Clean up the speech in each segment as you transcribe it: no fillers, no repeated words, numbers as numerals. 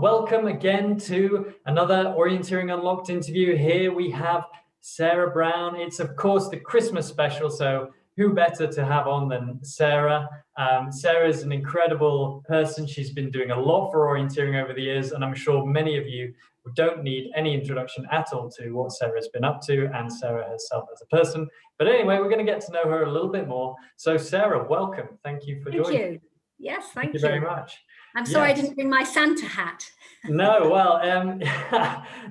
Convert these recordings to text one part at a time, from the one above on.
welcome again to another Orienteering Unlocked interview. Here we have Sarah Brown. It's of course the Christmas special, so who better to have on than Sarah? Sarah is an incredible person. She's been doing a lot for orienteering over the years, and I'm sure many of you don't need any introduction at all to what Sarah's been up to and Sarah herself as a person. But anyway, we're going to get to know her a little bit more. So Sarah, welcome. Thank you for joining. Thank you. Yes, thank you very much. I'm sorry I didn't bring my Santa hat. No, well,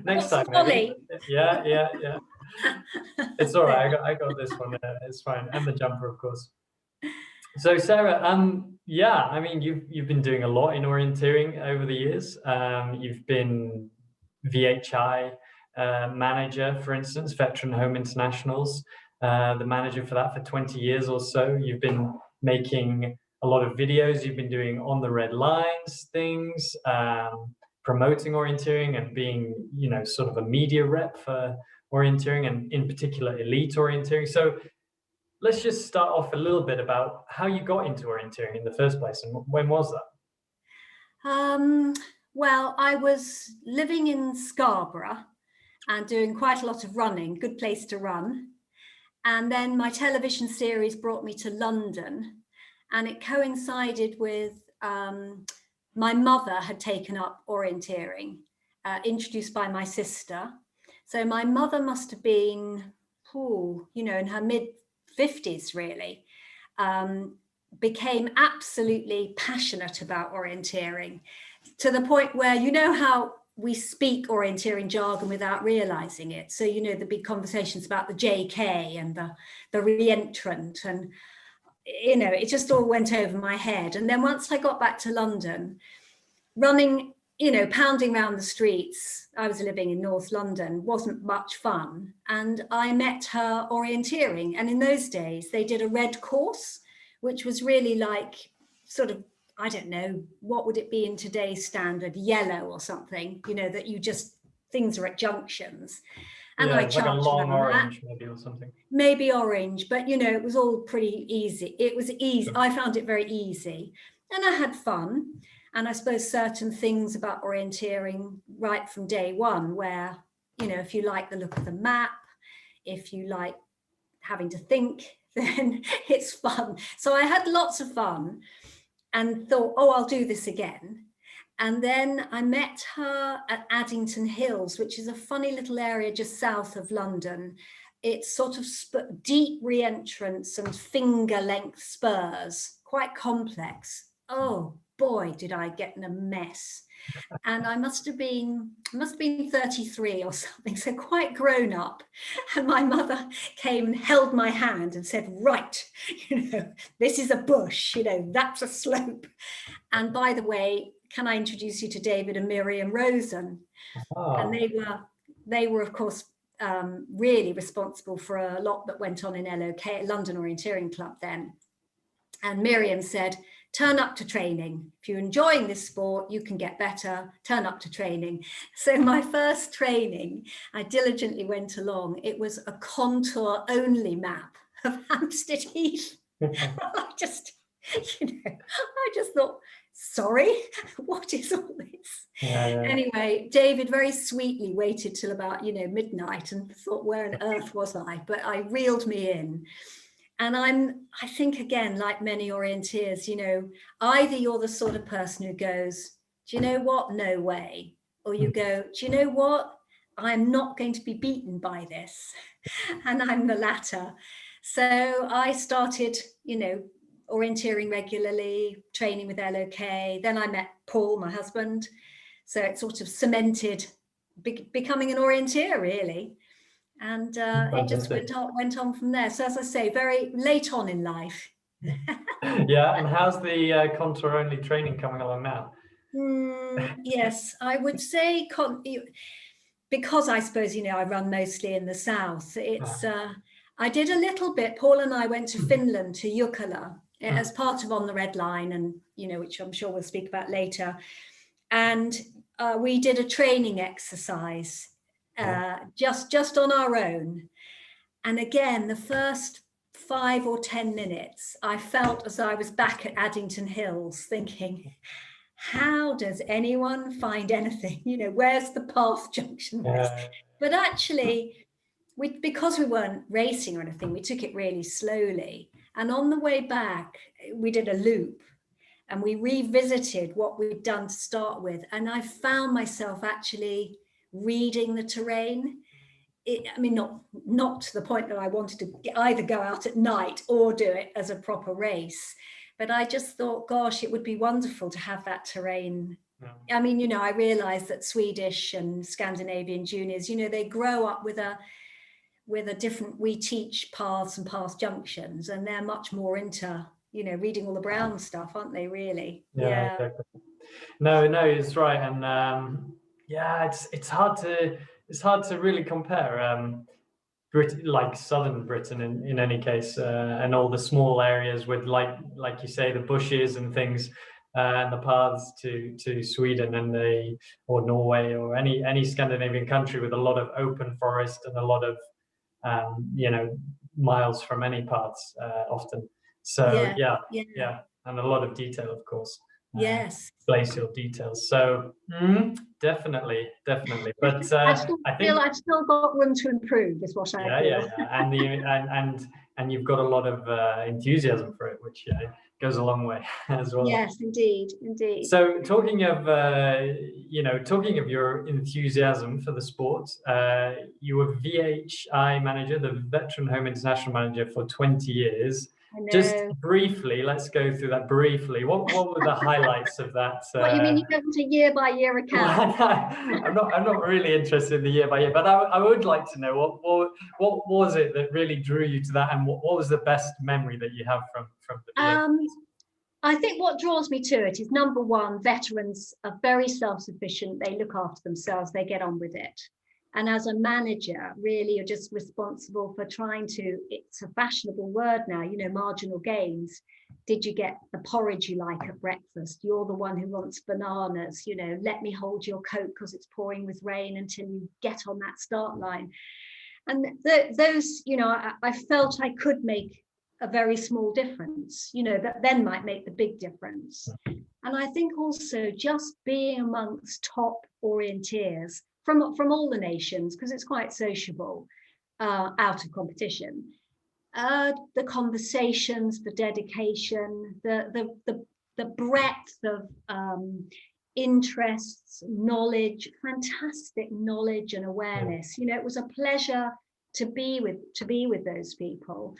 next time maybe. Yeah. It's all right. I got this one. It's fine, and the jumper, of course. So Sarah, yeah, I mean, you've been doing a lot in orienteering over the years. You've been VHI manager, for instance, Veteran Home Internationals, the manager for that for 20 years or so. You've been making a lot of videos. You've been doing on the red lines things, promoting orienteering and being, sort of a media rep for orienteering and in particular elite orienteering. So let's just start off a little bit about how you got into orienteering in the first place and when was that? Well, I was living in Scarborough and doing quite a lot of running, good place to run. And then my television series brought me to London, and it coincided with my mother had taken up orienteering, introduced by my sister. So my mother must have been, in her mid-50s really, became absolutely passionate about orienteering to the point where, how we speak orienteering jargon without realizing it. So, the big conversations about the JK and the re-entrant, and, it just all went over my head. And then once I got back to London, running, pounding around the streets, I was living in North London, wasn't much fun. And I met her orienteering. And in those days, they did a red course, which was really like sort of, I don't know, what would it be in today's standard, yellow or something, that you just, things are at junctions. And I charged like a long orange maybe or something. Maybe orange, but it was all pretty easy. It was easy. Sure. I found it very easy and I had fun. And I suppose certain things about orienteering right from day one, where, if you like the look of the map, if you like having to think, then it's fun. So I had lots of fun and thought, I'll do this again. And then I met her at Addington Hills, which is a funny little area just south of London. It's sort of deep re-entrance and finger length spurs, quite complex. Oh boy, did I get in a mess. And I must have been 33 or something, so quite grown up. And my mother came and held my hand and said, right, this is a bush, that's a slope. And by the way, can I introduce you to David and Miriam Rosen? Oh. And they were of course, really responsible for a lot that went on in LOK, London Orienteering Club then. And Miriam said, turn up to training. If you're enjoying this sport, you can get better, turn up to training. So my first training, I diligently went along. It was a contour only map of Hampstead Heath. I just thought, sorry, what is all this? Yeah. Anyway, David very sweetly waited till about, midnight and thought, where on earth was I? But I reeled me in. And I think, again, like many orienteers, either you're the sort of person who goes, do you know what? No way. Or you go, do you know what? I'm not going to be beaten by this. And I'm the latter. So I started, orienteering regularly, training with LOK. Then I met Paul, my husband. So it sort of cemented becoming an orienteer, really. And it just went on from there. So as I say, very late on in life. Yeah, and how's the contour only training coming along now? Yes, I would say, because I suppose, I run mostly in the south. It's I did a little bit. Paul and I went to Finland, to Jukala, as part of On the Red Line, and which I'm sure we'll speak about later. And we did a training exercise. Just on our own. And again, the first 5 or 10 minutes, I felt as I was back at Addington Hills thinking, how does anyone find anything? You know, where's the path junction? But actually, because we weren't racing or anything, we took it really slowly. And on the way back, we did a loop and we revisited what we'd done to start with. And I found myself actually reading the terrain. I mean, not to the point that I wanted to either go out at night or do it as a proper race. But I just thought, gosh, it would be wonderful to have that terrain. I mean, you know, I realized that Swedish and Scandinavian juniors, you know, they grow up with a different, we teach paths and path junctions, and they're much more into, you know, reading all the Brown stuff, aren't they, really? Yeah. Exactly. No, it's right. And yeah, it's hard to really compare like southern Britain in any case, and all the small areas with like you say, the bushes and things, and the paths to Sweden and or Norway or any Scandinavian country with a lot of open forest and a lot of you know, miles from any paths often. So yeah, and a lot of detail, of course. Yes. Glacial details. So definitely. But I think I've still got room to improve, is what I feel. Yeah. And you've got a lot of enthusiasm for it, which goes a long way as well. Yes, indeed. So talking of your enthusiasm for the sport, you were VHI manager, the Veteran Home International manager, for 20 years. Just briefly, let's go through that briefly. What were the highlights of that? What, you mean you don't want a year-by-year account? I'm not really interested in the year by year, but I would like to know what was it that really drew you to that, and what was the best memory that you have from the VHI? I think what draws me to it is, number one, veterans are very self-sufficient. They look after themselves. They get on with it. And as a manager, really, you're just responsible for trying to, it's a fashionable word now, you know, marginal gains. Did you get the porridge you like at breakfast? You're the one who wants bananas, you know, let me hold your coat because it's pouring with rain until you get on that start line. And those, you know, I felt I could make a very small difference, you know, that then might make the big difference. And I think also just being amongst top orienteers from all the nations, because it's quite sociable, out of competition. The conversations, the dedication, the breadth of interests, knowledge, fantastic knowledge and awareness. You know, it was a pleasure to be with those people.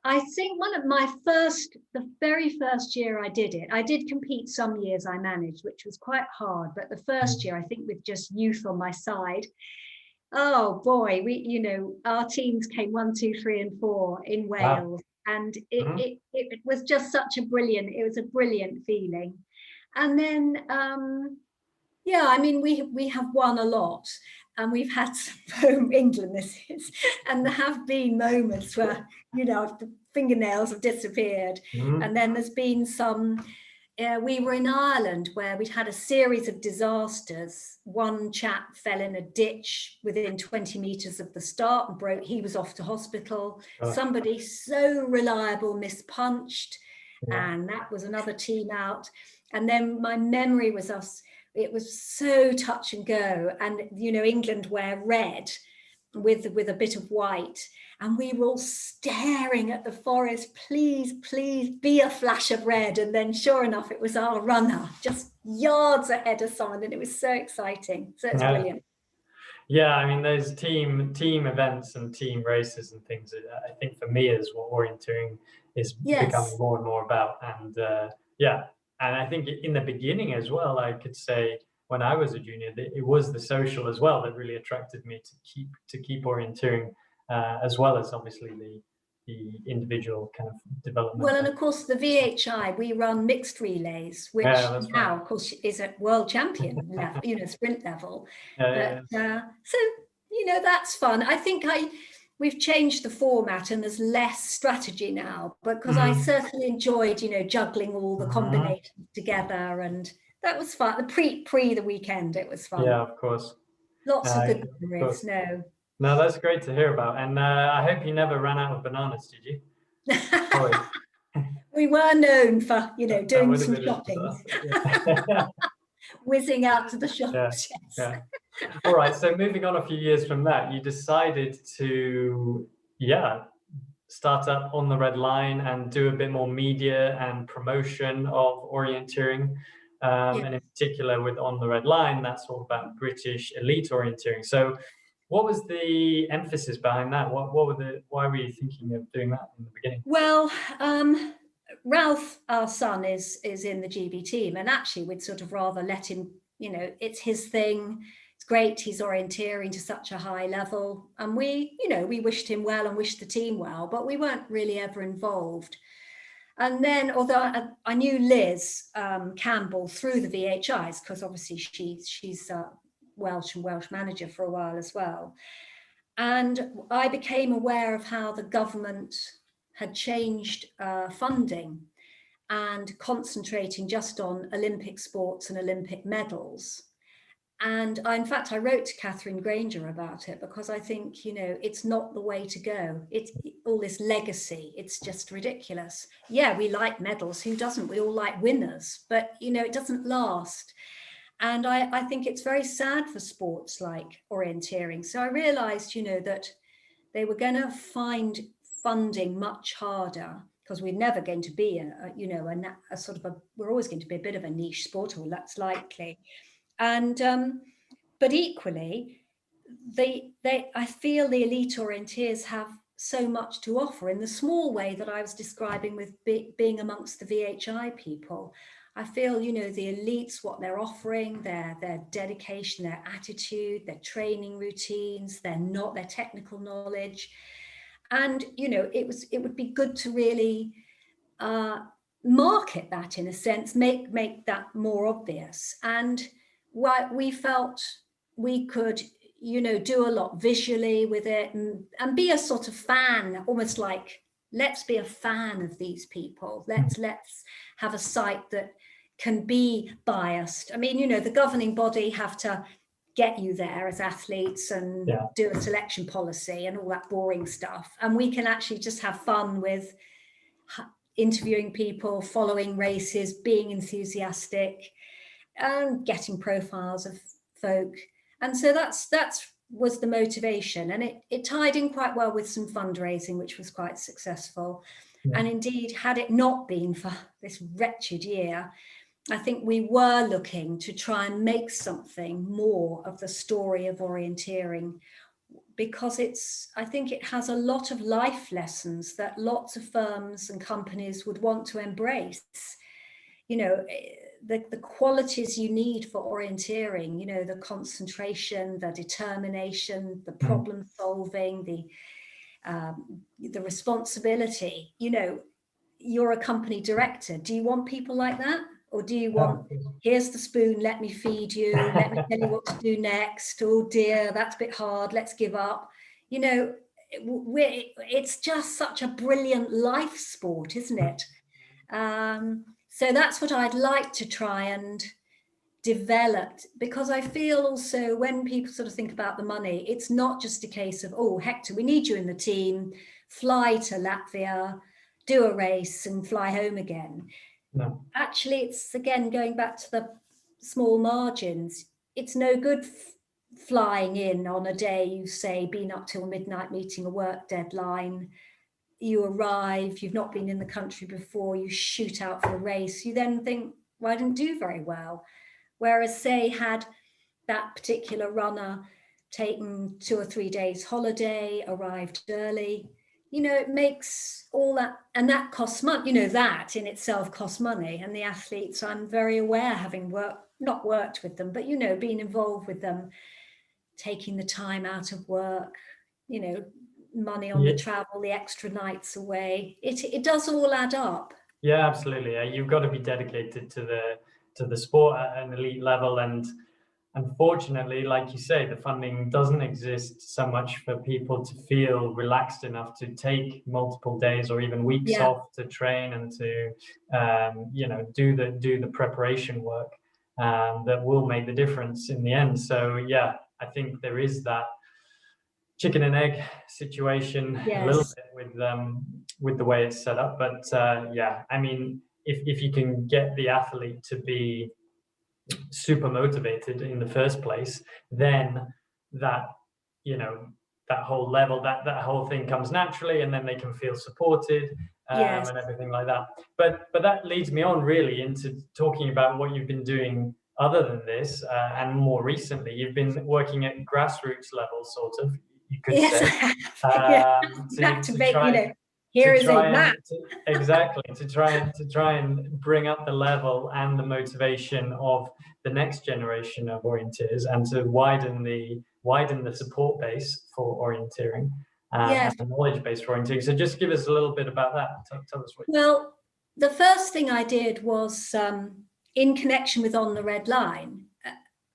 I think the very first year I did it, I did compete some years I managed, which was quite hard, but the first year, I think with just youth on my side, oh boy, you know, our teams came 1, 2, 3 and 4 in Wales. Wow. And it was just it was a brilliant feeling. And then, yeah, I mean, we have won a lot, and we've had some England this is, and there have been moments where, you know, the fingernails have disappeared. And then there's been some, we were in Ireland where we'd had a series of disasters. One chap fell in a ditch within 20 meters of the start and he was off to hospital. Somebody so reliable mispunched, and that was another team out. And then my memory was it was so touch and go, and you know, England wear red with a bit of white, and we were all staring at the forest, please be a flash of red. And then sure enough, it was our runner just yards ahead of someone, and it was so exciting. So it's brilliant. Yeah, I mean, those team events and team races and things, I think for me is what orienteering is becoming more and more about. And and I think in the beginning as well, I could say when I was a junior, it was the social as well that really attracted me to keep orienteering, as well as obviously the individual kind of development. Well, and of course the VHI, we run mixed relays, which now of course is at world champion level, you know, sprint level. So you know, that's fun. I think we've changed the format and there's less strategy now, but because I certainly enjoyed, you know, juggling all the combinations together, and that was fun. The pre the weekend, it was fun. Yeah, of course. Lots of good memories. No, that's great to hear about. And I hope you never ran out of bananas, did you? We were known for, doing some shopping. Yeah. Whizzing out to the shops. Yeah. All right, so moving on a few years from that, you decided to, start up On the Red Line and do a bit more media and promotion of orienteering. And in particular with On the Red Line, that's all about British elite orienteering. So what was the emphasis behind that? Why were you thinking of doing that in the beginning? Well, Ralph, our son, is in the GB team, and actually we'd sort of rather let him, it's his thing. It's great he's orienteering to such a high level, and we wished him well and wished the team well, but we weren't really ever involved. And then, although I knew Liz Campbell through the VHIs, because obviously she's Welsh manager for a while as well. And I became aware of how the government had changed funding and concentrating just on Olympic sports and Olympic medals. And in fact, I wrote to Catherine Granger about it, because I think, it's not the way to go. It's all this legacy. It's just ridiculous. Yeah, we like medals. Who doesn't? We all like winners, but, it doesn't last. And I think it's very sad for sports like orienteering. So I realized, that they were going to find funding much harder, because we're never going to be we're always going to be a bit of a niche sport, or that's likely. And but equally, I feel the elite orienteers have so much to offer in the small way that I was describing with being amongst the VHI people. I feel, the elites, what they're offering, their dedication, their attitude, their training routines, their technical knowledge. And, it would be good to really market that, in a sense, make that more obvious. And what we felt we could, do a lot visually with it, and be a sort of fan, almost like, let's be a fan of these people. Let's have a site that can be biased. I mean, the governing body have to get you there as athletes and do a selection policy and all that boring stuff. And we can actually just have fun with interviewing people, following races, being enthusiastic, and getting profiles of folk. And so that was the motivation. And it tied in quite well with some fundraising, which was quite successful. Yeah. And indeed, had it not been for this wretched year, I think we were looking to try and make something more of the story of orienteering, because I think it has a lot of life lessons that lots of firms and companies would want to embrace. The qualities you need for orienteering, the concentration, the determination, the problem solving, the responsibility. You're a company director. Do you want people like that? Or do you want, here's the spoon, let me feed you, let me tell you what to do next. Oh dear, that's a bit hard, let's give up. It's just such a brilliant life sport, isn't it? So that's what I'd like to try and develop, because I feel also when people sort of think about the money, it's not just a case of, oh, Hector, we need you in the team, fly to Latvia, do a race and fly home again. No. Actually, it's again going back to the small margins. It's no good flying in on a day, you say, been up till midnight meeting a work deadline. You arrive, you've not been in the country before, you shoot out for a race. You then think, well, I didn't do very well. Whereas, say, had that particular runner taken 2 or 3 days holiday, arrived early, it makes all that, and that costs money, that in itself costs money. And the athletes, I'm very aware, having not worked with them, but, being involved with them, taking the time out of work, money on the travel, the extra nights away, it does all add up. Yeah, absolutely. You've got to be dedicated to the sport at an elite level, and unfortunately, like you say, the funding doesn't exist so much for people to feel relaxed enough to take multiple days or even weeks off to train and to do the preparation work that will make the difference in the end. So yeah, I think there is that chicken and egg situation a little bit with the way it's set up. But yeah, I mean, if you can get the athlete to be super motivated in the first place, then that, that whole level, that whole thing comes naturally, and then they can feel supported and everything like that. But that leads me on really into talking about what you've been doing other than this, and more recently, you've been working at grassroots level, sort of, you could say. To try and bring up the level and the motivation of the next generation of orienteers, and to widen the support base for orienteering and the knowledge base for orienteering. So just give us a little bit about that. Tell us what. Well, the first thing I did was, in connection with On the Red Line,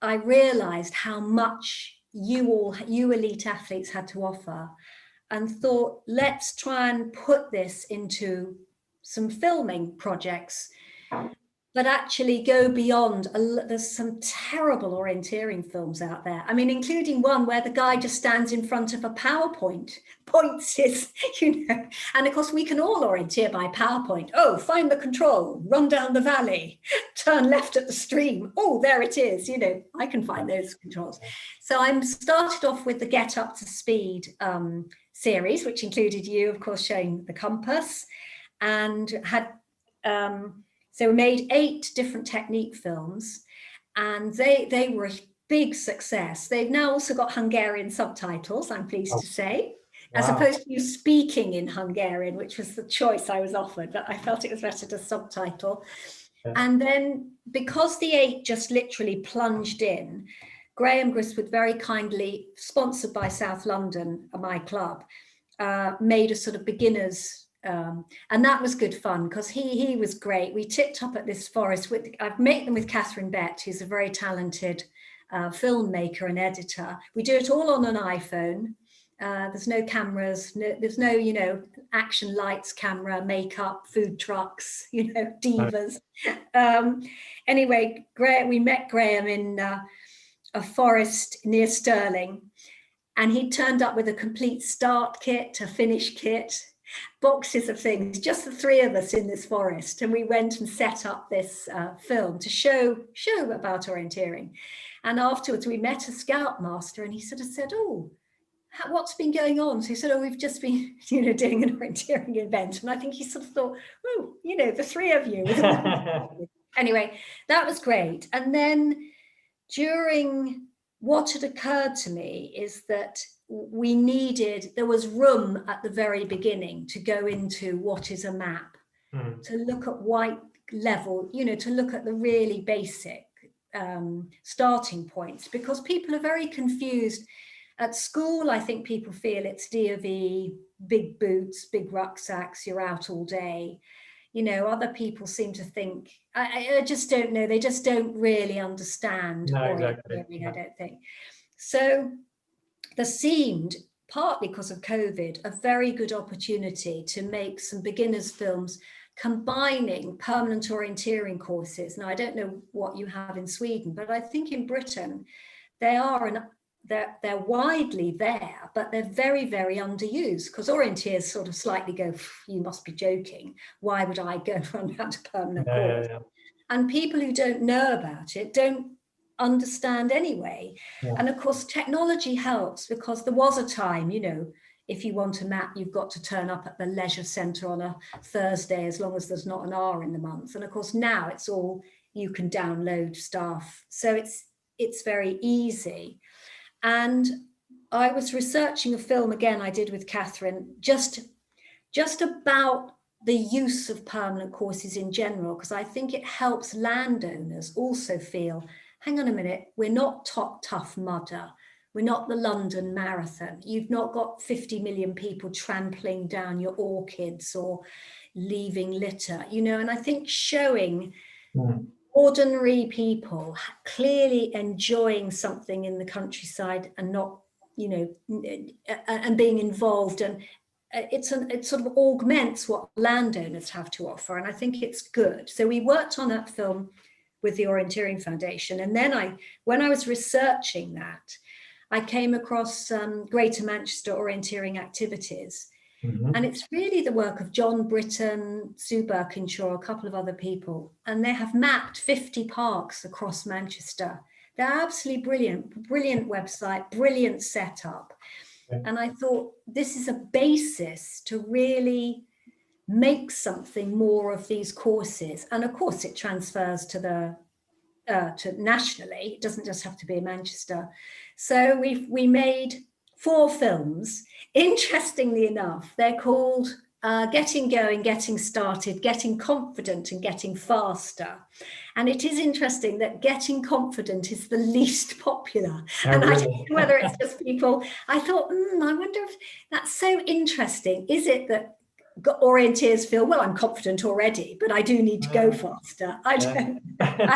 I realized how much you elite athletes had to offer, and thought, let's try and put this into some filming projects, but actually go beyond. There's some terrible orienteering films out there. I mean, including one where the guy just stands in front of a PowerPoint, points his, and of course we can all orienteer by PowerPoint. Oh, find the control, run down the valley, turn left at the stream. Oh, there it is. I can find those controls. So I started off with the Get Up to Speed series, which included you, of course, showing the compass, and had, so we made 8 different technique films, and they were a big success. They've now also got Hungarian subtitles, I'm pleased to say, as opposed to you speaking in Hungarian, which was the choice I was offered, but I felt it was better to subtitle. And then, because the 8 just literally plunged in, Graham Griswood very kindly, sponsored by South London, my club, made a sort of beginners, and that was good fun, because he was great. We tipped up at this forest I've made them with Catherine Bett, who's a very talented filmmaker and editor. We do it all on an iPhone. There's no cameras, there's no, action lights, camera, makeup, food trucks, divas. Anyway, we met Graham in a forest near Stirling, and he turned up with a complete start kit, a finish kit, boxes of things, just the 3 of us in this forest. And we went and set up this film to show about orienteering. And afterwards we met a scoutmaster, and he sort of said, oh, what's been going on? So he said, oh, we've just been, doing an orienteering event. And I think he sort of thought, oh, the 3 of you. Anyway, that was great. And then what had occurred to me is that there was room at the very beginning to go into what is a map, to look at white level, to look at the really basic starting points, because people are very confused. At school, I think people feel it's DOV, big boots, big rucksacks, you're out all day. Other people seem to think, I just don't know, they just don't really understand orienteering, I don't think. So there seemed, partly because of COVID, a very good opportunity to make some beginners films combining permanent orienteering courses. Now, I don't know what you have in Sweden, but I think in Britain, they're widely there, but they're very, very underused, because orienteers sort of slightly go, you must be joking. Why would I go run out a permanent course? And people who don't know about it don't understand anyway. And of course, technology helps, because there was a time, if you want a map, you've got to turn up at the leisure centre on a Thursday, as long as there's not an hour in the month. And of course, now it's all, you can download stuff. So it's very easy. And I was researching a film, again, I did with Catherine, just about the use of permanent courses in general, because I think it helps landowners also feel, hang on a minute, we're not Top Tough Mudder, we're not the London Marathon, you've not got 50 million people trampling down your orchids or leaving litter, and I think showing ordinary people clearly enjoying something in the countryside and not, and being involved, and it sort of augments what landowners have to offer, and I think it's good. So we worked on that film with the Orienteering Foundation, and then when I was researching that, I came across Greater Manchester Orienteering Activities. And it's really the work of John Britton, Sue Birkinshaw, a couple of other people. And they have mapped 50 parks across Manchester. They're absolutely brilliant, brilliant website, brilliant setup. And I thought this is a basis to really make something more of these courses. And of course it transfers to the to nationally. It doesn't just have to be in Manchester. So we made 4 films. Interestingly enough, they're called Getting Going, Getting Started, Getting Confident and Getting Faster. And it is interesting that Getting Confident is the least popular. And I don't know whether it's just people, I thought, I wonder if that's so interesting. Is it that orienteers feel, well, I'm confident already, but I do need to go faster? I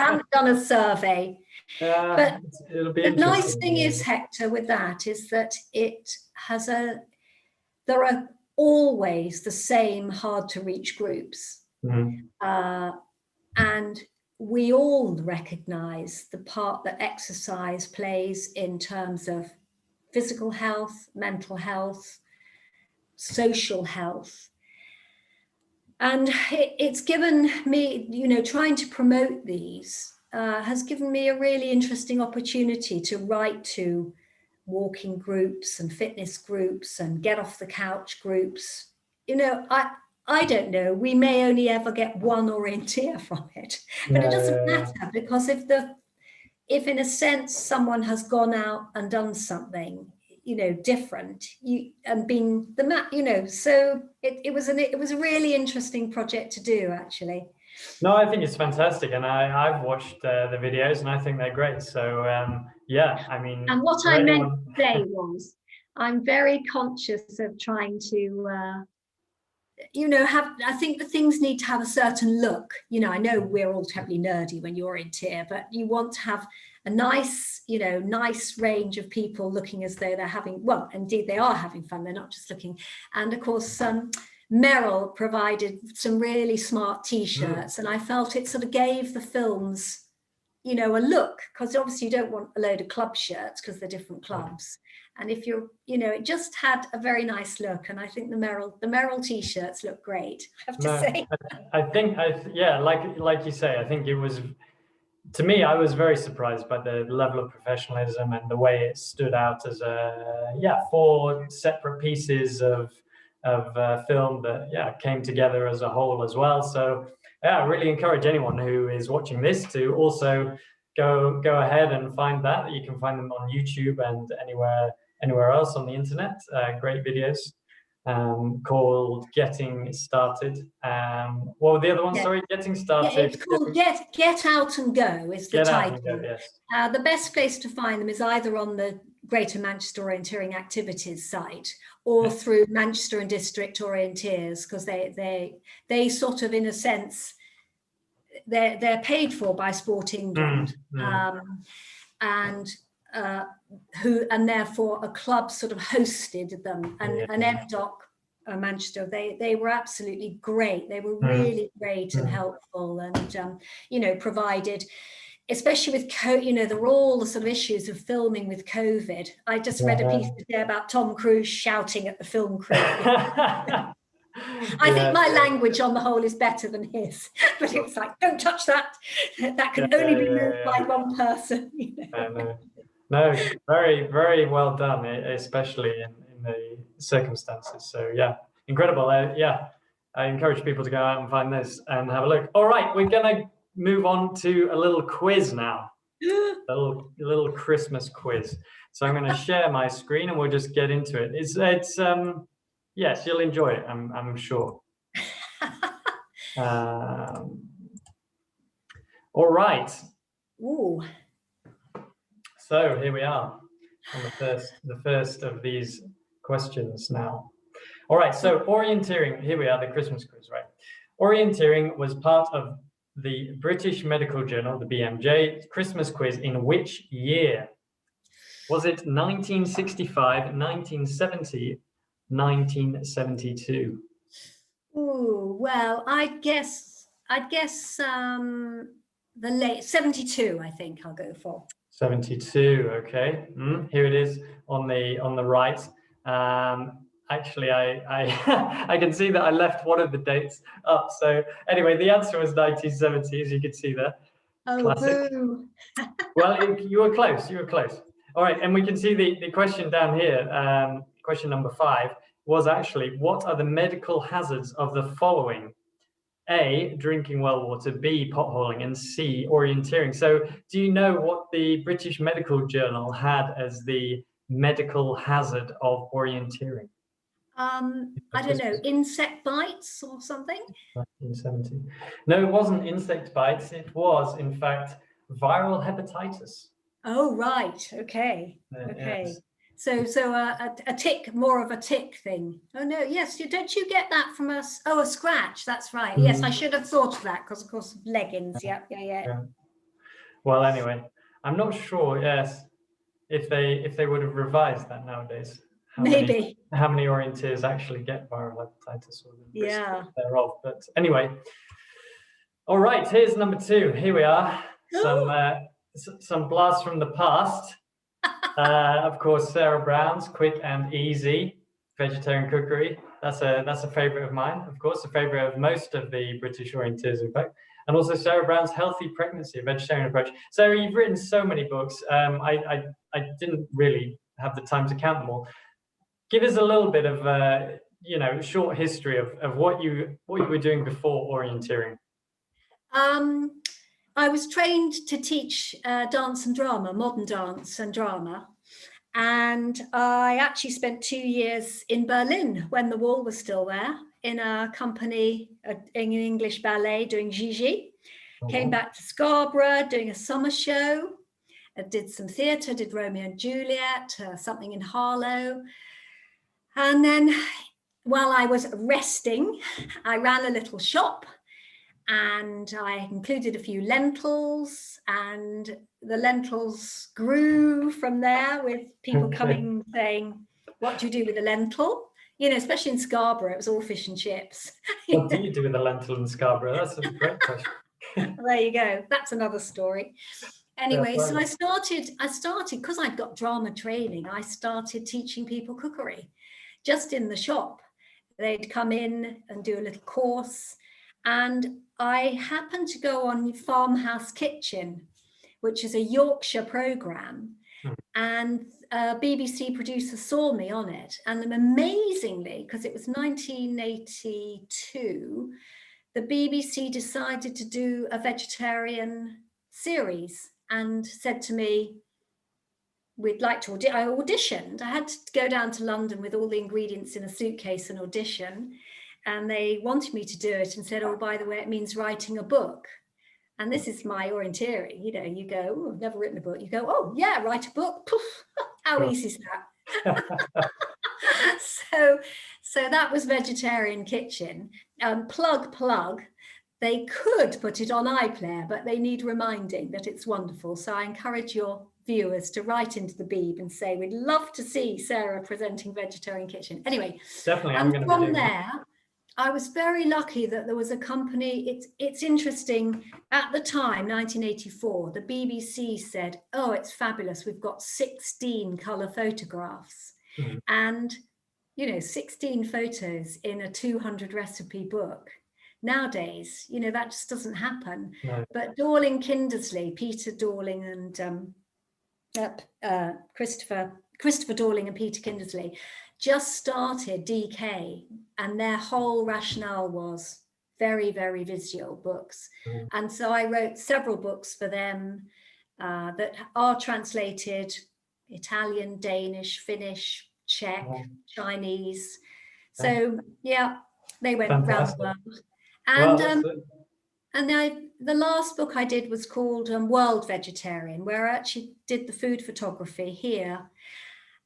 haven't done a survey. But it'll be the nice thing is, Hector, with that is that it has there are always the same hard to reach groups. And we all recognize the part that exercise plays in terms of physical health, mental health, social health. And it's given me, trying to promote these has given me a really interesting opportunity to write to walking groups and fitness groups and get off the couch groups. I don't know, we may only ever get one orienteer from it, but it doesn't matter, because if in a sense someone has gone out and done something different, and been the map, so it was a really interesting project to do, actually. No, I think it's fantastic, and I've watched the videos, and I think they're great. So yeah, I mean. And what I meant to say was, I'm very conscious of trying to, I think the things need to have a certain look. I know we're all totally nerdy when you're in tier, but you want to have a nice, nice range of people looking as though they're having, well, indeed they are having fun. They're not just looking. And of course, Merrill provided some really smart T-shirts, and I felt it sort of gave the films, a look, because obviously you don't want a load of club shirts because they're different clubs. And if you're, it just had a very nice look, and I think the Merrill T-shirts look great, I have to say. I think, like you say, I think it was. To me, I was very surprised by the level of professionalism and the way it stood out as 4 separate pieces of film that came together as a whole as well. So I really encourage anyone who is watching this to also go ahead and find that. You can find them on YouTube and anywhere else on the internet. Great videos. Called Getting Started. What were the other ones? Sorry, Getting Started. Yeah, it's called Get Out and Go is the title. Go, yes. The best place to find them is either on the Greater Manchester Orienteering Activities site or through Manchester and District Orienteers, because they sort of, in a sense, they're paid for by Sport England, and therefore a club sort of hosted them, and MDoc Manchester, they were absolutely great. They were really great and helpful, and provided, especially with there were all the sort of issues of filming with COVID. I just read a piece today about Tom Cruise shouting at the film crew. I think my language on the whole is better than his, but it was like, don't touch that. That can only be moved by one person. No, very, very well done, especially in the circumstances. So yeah, incredible. I encourage people to go out and find this and have a look. All right, we're gonna move on to a little quiz now. a little Christmas quiz. So I'm going to share my screen and we'll just get into it. It's yes, you'll enjoy it, I'm sure. All right. Ooh. So here we are on the first of these questions now. All right, so orienteering, here we are, the Christmas quiz, right? Orienteering was part of the British Medical Journal, the BMJ, Christmas quiz in which year? Was it 1965, 1970, 1972? Ooh, well, I'd guess the late 72, I think I'll go for. 72. Okay. Here it is on the right. Actually, I can see that I left one of the dates up. So anyway, the answer was 1970, as you can see there. Oh, classic. boo. Well, you were close. You were close. All right, and we can see the question down here. Question number 5 was actually, what are the medical hazards of the following? A, drinking well water, B, potholing, and C, orienteering. So do you know what the British Medical Journal had as the medical hazard of orienteering? I don't know, insect bites or something? 1970. No, it wasn't insect bites. It was, in fact, viral hepatitis. Oh, right. Okay. Okay. Yes. So a tick, more of a tick thing. Oh no, yes. Don't you get that from us? Oh, a scratch. That's right. Yes, I should have thought of that because, of course, leggings. Yeah. Well, anyway, I'm not sure. Yes, if they would have revised that nowadays. Maybe. How many orienteers actually get viral hepatitis or the risk thereof? But anyway, all right. Here's number 2. Here we are. Some blasts from the past. Of course, Sarah Brown's quick and easy vegetarian cookery. That's a favorite of mine. Of course, a favorite of most of the British orienteers, in fact. And also Sarah Brown's healthy pregnancy, a vegetarian approach. Sarah, you've written so many books. I didn't really have the time to count them all. Give us a little bit of short history of what you were doing before orienteering. I was trained to teach dance and drama, modern dance and drama. And I actually spent 2 years in Berlin when the wall was still there, in a company in English ballet doing Gigi. Came back to Scarborough doing a summer show. I did some theatre, did Romeo and Juliet, something in Harlow. And then while I was resting, I ran a little shop. And I included a few lentils, and the lentils grew from there with people coming saying, what do you do with a lentil? You know, especially in Scarborough, it was all fish and chips. What do you do with a lentil in Scarborough? That's a great question. There you go. That's another story. Anyway, so I started because I'd got drama training, I started teaching people cookery just in the shop. They'd come in and do a little course. And I happened to go on Farmhouse Kitchen, which is a Yorkshire programme. And a BBC producer saw me on it. And amazingly, because it was 1982, the BBC decided to do a vegetarian series and said to me, we'd like to I auditioned. I had to go down to London with all the ingredients in a suitcase and audition. And they wanted me to do it and said, oh, by the way, it means writing a book. And this is my orienteering. You know, you go, oh, I've never written a book. You go, oh, yeah, write a book. Poof. How easy is that? So that was Vegetarian Kitchen. Plug. They could put it on iPlayer, but they need reminding that it's wonderful. So I encourage your viewers to write into the Beeb and say, we'd love to see Sarah presenting Vegetarian Kitchen. Anyway, definitely. And from there, I was very lucky that there was a company. It's interesting. At the time, 1984, the BBC said, oh, it's fabulous. We've got 16 colour photographs. And, 16 photos in a 200 recipe book. Nowadays, that just doesn't happen. No. But Dorling Kindersley, Peter Dorling and Christopher Dorling and Peter Kindersley just started DK, and their whole rationale was very, very visual books. And so I wrote several books for them that are translated Italian, Danish, Finnish, Czech, Chinese. So yeah, they went round the world. And the last book I did was called World Vegetarian, where I actually did the food photography here.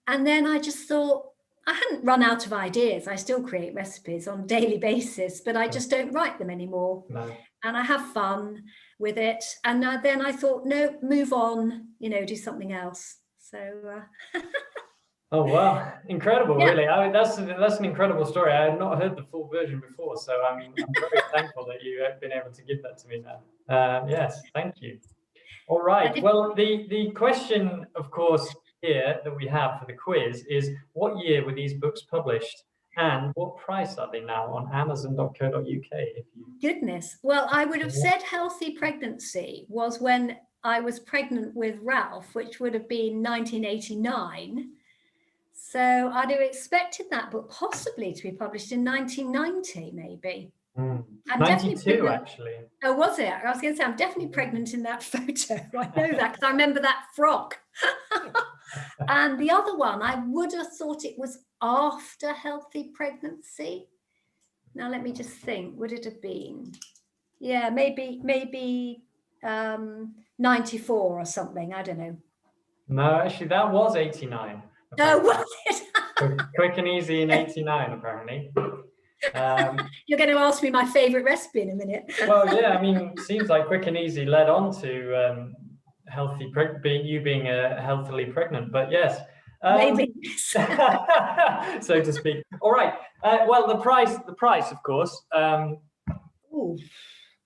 And then I just thought, I hadn't run out of ideas. I still create recipes on a daily basis, but I just don't write them anymore. No. And I have fun with it. And then I thought, no, move on, do something else. So. Oh, wow. Incredible, really. I mean, that's an incredible story. I had not heard the full version before. So, I mean, I'm very thankful that you have been able to give that to me now. Yes, thank you. All right. Well, the question, of course, here that we have for the quiz is, what year were these books published, and what price are they now on Amazon.co.uk? If you Goodness. Well, I would have said Healthy Pregnancy was when I was pregnant with Ralph, which would have been 1989. So I'd have expected that book possibly to be published in 1990, maybe. I'm 92, actually. Oh, was it? I was going to say, I'm definitely pregnant in that photo. I know that because I remember that frock. And the other one, I would have thought it was after Healthy Pregnancy. Now, let me just think. Would it have been? Yeah, maybe 94 or something. I don't know. No, actually, that was 89. No, was it? Quick and Easy in 89, apparently. You're going to ask me my favorite recipe in a minute. Well, yeah, I mean, seems like Quick and Easy led on to you being healthily pregnant, but yes. Maybe. So to speak. All right. Well, the price, of course. Ooh,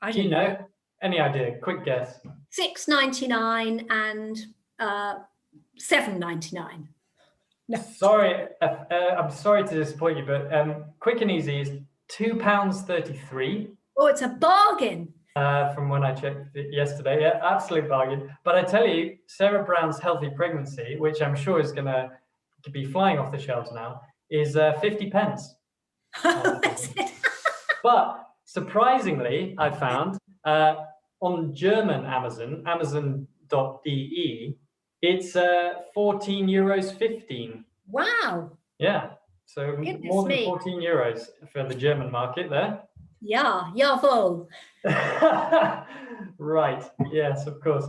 I don't know. Any idea? Quick guess. $6.99 and $7.99. No. Sorry, I'm sorry to disappoint you, but Quick and Easy is £2.33. Oh, it's a bargain. From when I checked it yesterday. Yeah, absolute bargain. But I tell you, Sarah Brown's Healthy Pregnancy, which I'm sure is going to be flying off the shelves now, is 50 pence. But surprisingly, I found on German Amazon, amazon.de, it's €14.15. Wow. Yeah, so more than 14 euros for the German market there. Yeah, jawohl. Right. Yes, of course.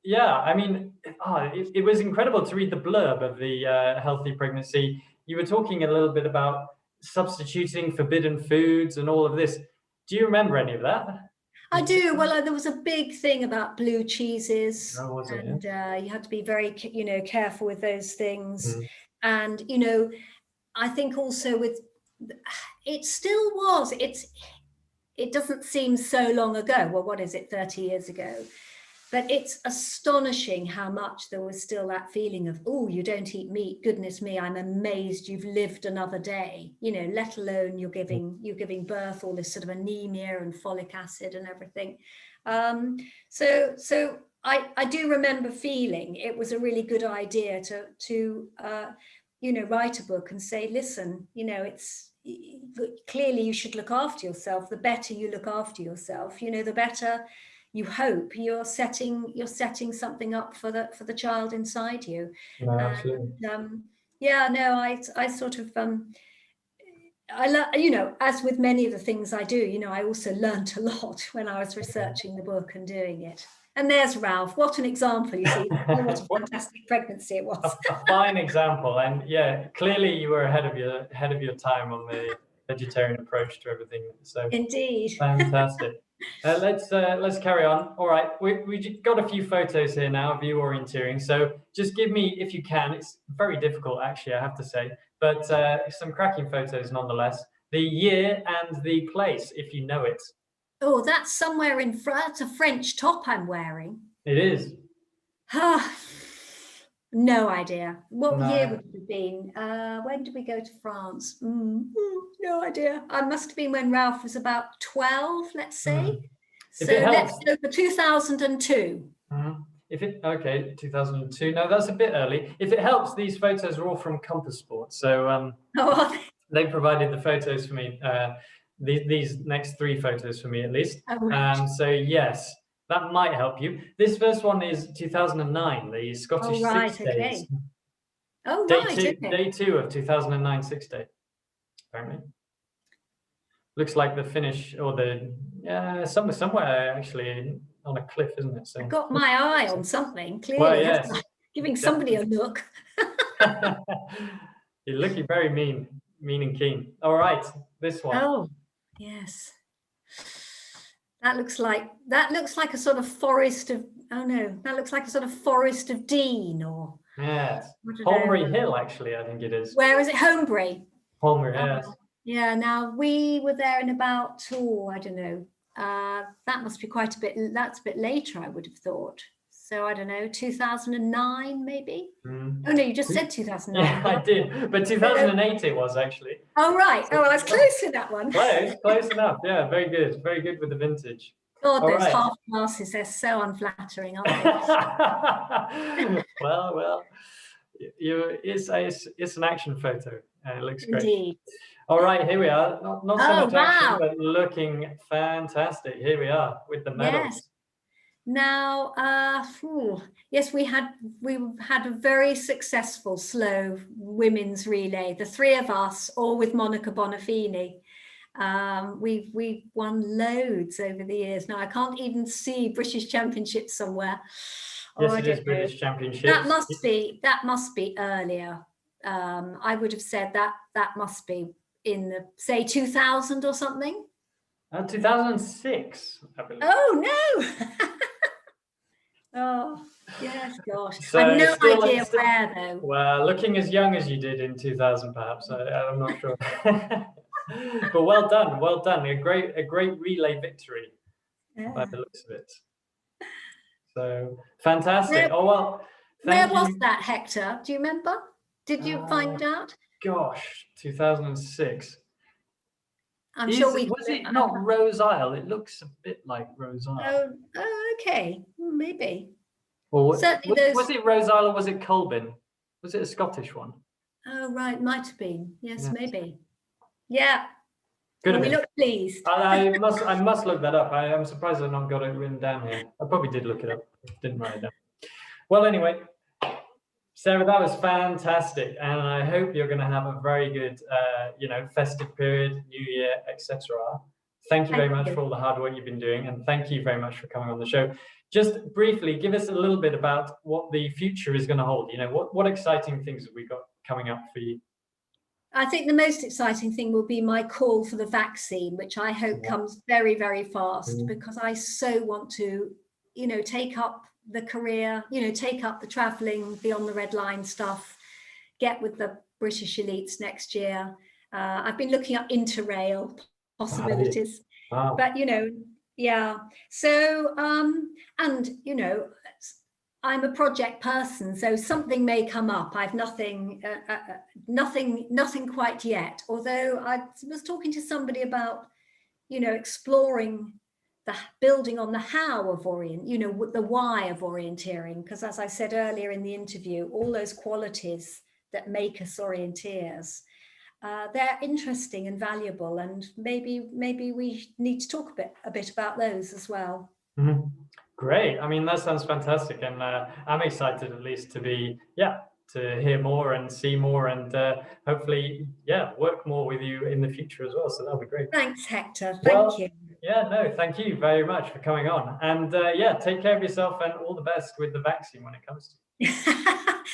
Yeah, I mean, it was incredible to read the blurb of the Healthy Pregnancy. You were talking a little bit about substituting forbidden foods and all of this. Do you remember any of that? I do. Well, there was a big thing about blue cheeses, and you had to be very, careful with those things. And I think also with it still was. It doesn't seem so long ago. Well, what is it? 30 years ago. But it's astonishing how much there was still that feeling of, oh, you don't eat meat. Goodness me, I'm amazed you've lived another day. Let alone you're giving birth, all this sort of anemia and folic acid and everything. So I do remember feeling it was a really good idea to write a book and say, listen, it's clearly you should look after yourself. The better you look after yourself, the better you hope you're setting something up for the child inside you. No, absolutely. I sort of as with many of the things I do, I also learned a lot when I was researching the book and doing it. And there's Ralph. What an example! You see, what a fantastic pregnancy it was. A fine example, and yeah, clearly you were ahead of your time on the vegetarian approach to everything. So indeed, fantastic. Let's carry on. All right, we got a few photos here now of you orienteering. So just give me, if you can. It's very difficult, actually, I have to say, but some cracking photos nonetheless. The year and the place, if you know it. Oh, that's somewhere in France. It's a French top I'm wearing. It is. No idea. What year would it have been? When did we go to France? No idea. I must have been when Ralph was about 12, let's say. So let's go for 2002. Okay, 2002. No, that's a bit early. If it helps, these photos are all from CompassSport. So they provided the photos for me. These next three photos for me, at least. So yes, that might help you. This first one is 2009, the Scottish Six Days. Day two of 2009 Six Day, apparently. Looks like the finish, or somewhere actually on a cliff, isn't it? So I got my eye on something, clearly. Well, yes. Giving somebody a look. You're looking very mean and keen. All right, this one. Oh, yes. That looks like a sort of forest of, that looks like a sort of forest of Dean, or yes, Holmbury Hill, actually, I think it is. Where is it? Holmbury. Holmbury, yes. Yeah. Now we were there in about that must be quite a bit, that's a bit later, I would have thought. So I don't know, 2009 maybe? Oh no, you just said 2009. Yeah, I did, but 2008 it was actually. Oh right, So, I was close to that one. Close enough. Yeah, very good with the vintage. God, All those right. half glasses, they're so unflattering, aren't they? well, it's an action photo. It looks great. Indeed. All right, here we are. Not so much action, wow. but looking fantastic. Here we are with the medals. Yes. Now, yes, we had a very successful slow women's relay. The three of us, all with Monica Bonafini. We've won loads over the years. Now I can't even see British Championships somewhere. Yes, it is British Championships. That must be earlier. I would have said that must be in the, say, 2000 or something. 2006, I believe. Oh no. Oh yes, gosh. So I've no idea where though. Well, looking as young as you did in 2000, perhaps. I'm not sure. But well done. A great relay victory, by the looks of it. So fantastic. Where was that, Hector? Do you remember? Did you find out? Gosh, 2006. I'm sure was it not Rose Isle? It looks a bit like Rose Isle. Oh, okay, maybe. Or was it Rose Isle or was it Colbin? Was it a Scottish one? Oh right, might have been. Yes, maybe. Yeah. Well, we look pleased. I must look that up. I'm surprised I've not got it written down here. I probably did look it up. Didn't write it down. Well, anyway, Sarah, that was fantastic, and I hope you're going to have a very good, festive period, New Year, etc. Thank you very much for all the hard work you've been doing, and thank you very much for coming on the show. Just briefly, give us a little bit about what the future is going to hold. What exciting things have we got coming up for you? I think the most exciting thing will be my call for the vaccine, which I hope comes very, very fast, because I so want to, take up the career, take up the traveling beyond the red line stuff, get with the British elites next year. I've been looking at interrail possibilities, but yeah. So, and I'm a project person, so something may come up. I've nothing quite yet. Although I was talking to somebody about, exploring the building on the how of the why of orienteering, because as I said earlier in the interview, all those qualities that make us orienteers, they're interesting and valuable, and maybe we need to talk a bit about those as well. Mm-hmm. Great. I mean, that sounds fantastic, and I'm excited at least to hear more and see more, and hopefully, work more with you in the future as well. So that'll be great. Thanks, Hector. Thank you. Yeah, no, thank you very much for coming on, and take care of yourself, and all the best with the vaccine when it comes to you.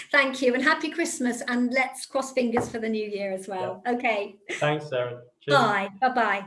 Thank you, and happy Christmas, and let's cross fingers for the new year as well. Yeah. Okay. Thanks, Sarah. Cheers. Bye. Bye-bye.